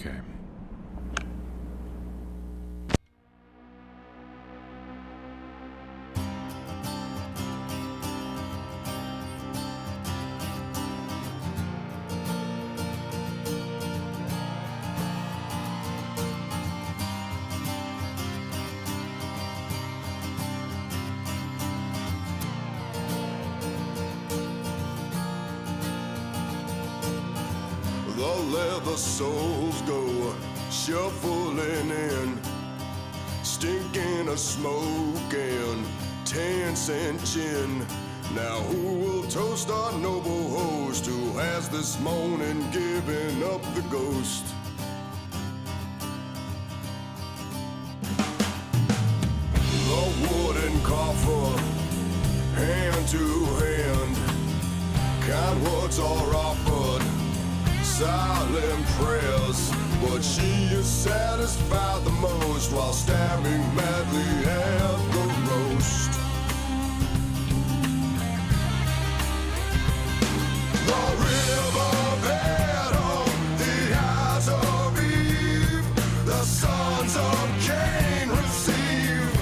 Okay. The leather soles go shuffling in, stinking of smoke and 10-cent gin. Now who will toast our noble host who has this morning given up the ghost? The wooden coffer, hand to hand, kind words are offered, silent prayers, but she is satisfied the most while stabbing madly at the roast. The river bed of the eyes of Eve, the sons of Cain receive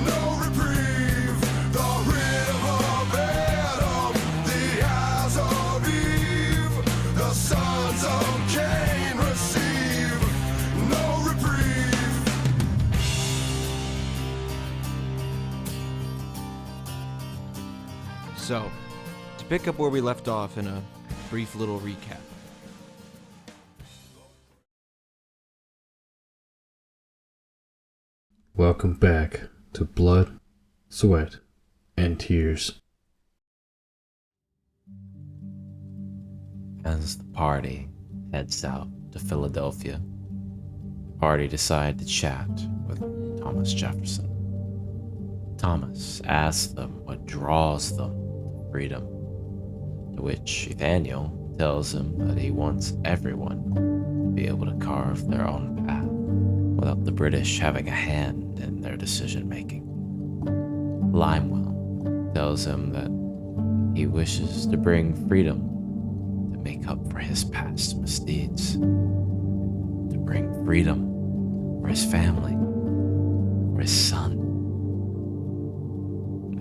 no reprieve. The river bed of the eyes of Eve, the sons of Cain receive no reprieve. So, to pick up where we left off in a brief little recap. Welcome back to Blood, Sweat, and Tears. As the party heads out to Philadelphia, the party decide to chat with Thomas Jefferson. Thomas asks them what draws them to freedom, to which Nathaniel tells him that he wants everyone to be able to carve their own path without the British having a hand in their decision-making. Limewell tells him that he wishes to bring freedom to make up for his past misdeeds, to bring freedom for his family, for his son.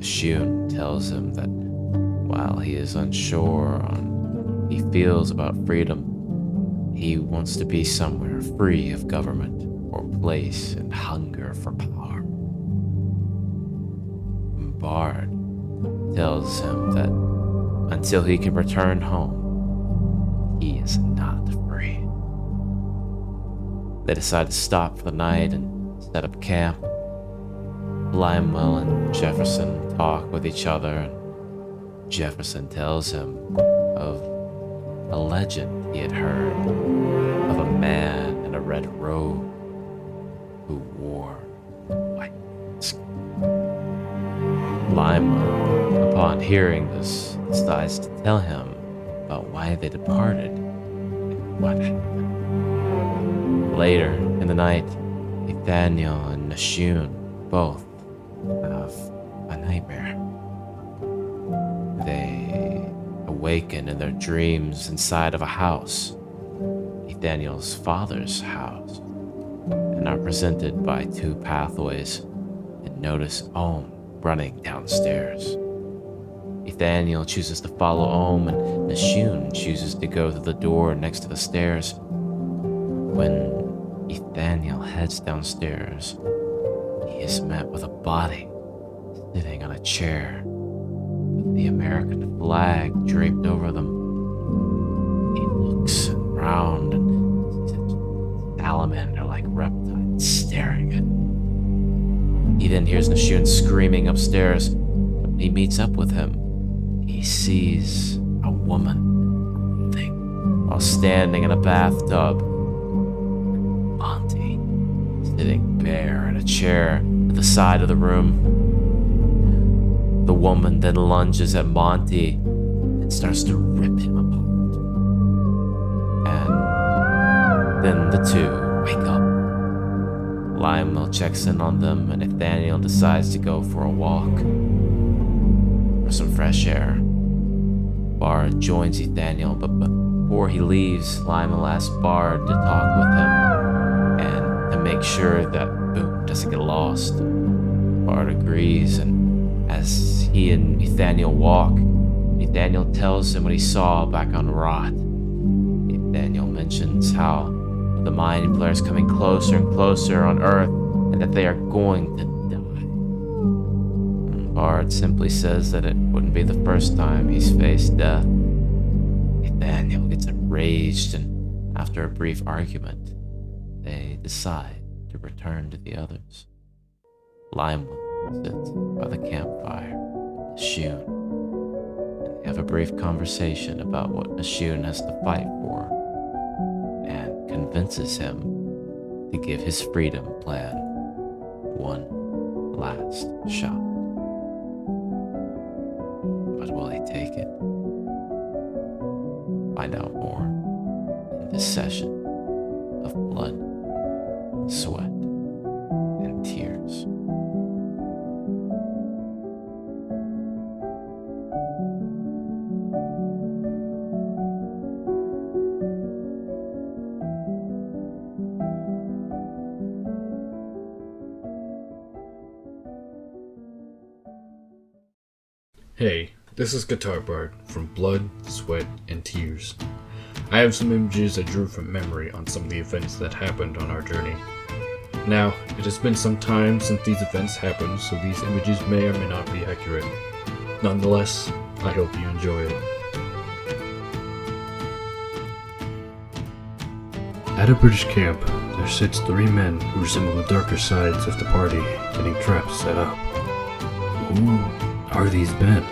Shun tells him that while he is unsure on he feels about freedom, he wants to be somewhere free of government or place and hunger for power. Bard tells him that until he can return home, he is not free. They decide to stop for the night and set up camp. Limewell and Jefferson talk with each other, and Jefferson tells him of a legend he had heard of a man in a red robe who wore a white mask. Limewell, upon hearing this, decides to tell him about why they departed and what happened. Later in the night, Nathaniel and Nashun both have a nightmare. They awaken in their dreams inside of a house, Nathaniel's father's house, and are presented by two pathways and notice Ohm running downstairs. Nathaniel chooses to follow Ohm, and Nashun chooses to go to the door next to the stairs. When Nathaniel heads downstairs, he is met with a body sitting on a chair with the American flag draped over them. He looks around and sees a salamander-like reptile staring at him. He then hears Nashun screaming upstairs. When he meets up with him, he sees a woman bathing while standing in a bathtub. Monty, sitting bare in a chair at the side of the room. The woman then lunges at Monty and starts to rip him apart. And then the two wake up. Limewell checks in on them, and Nathaniel decides to go for a walk for some fresh air. Bard joins Nathaniel, but before he leaves, Lyman asks Bard to talk with him and to make sure that Boone doesn't get lost. Bard agrees, and as he and Nathaniel walk, Nathaniel tells him what he saw back on Rot. Nathaniel mentions how the Mind Flayer is coming closer and closer on Earth, and that they are going to die. And Bard simply says that it wouldn't be the first time he's faced death. Nathaniel gets enraged, and after a brief argument, they decide to return to the others. Lyman sits by the campfire with Nashun, and they have a brief conversation about what Nashun has to fight for, and convinces him to give his freedom plan one last shot. But will he take it? Find out more in this session of Blood, Sweat, and Tears. Hey, this is Guitar Bard from Blood, Sweat, and Tears. I have some images I drew from memory on some of the events that happened on our journey. Now, it has been some time since these events happened, so these images may or may not be accurate. Nonetheless, I hope you enjoy it. At a British camp, there sits 3 men who resemble the darker sides of the party, getting traps set up. Who are these men?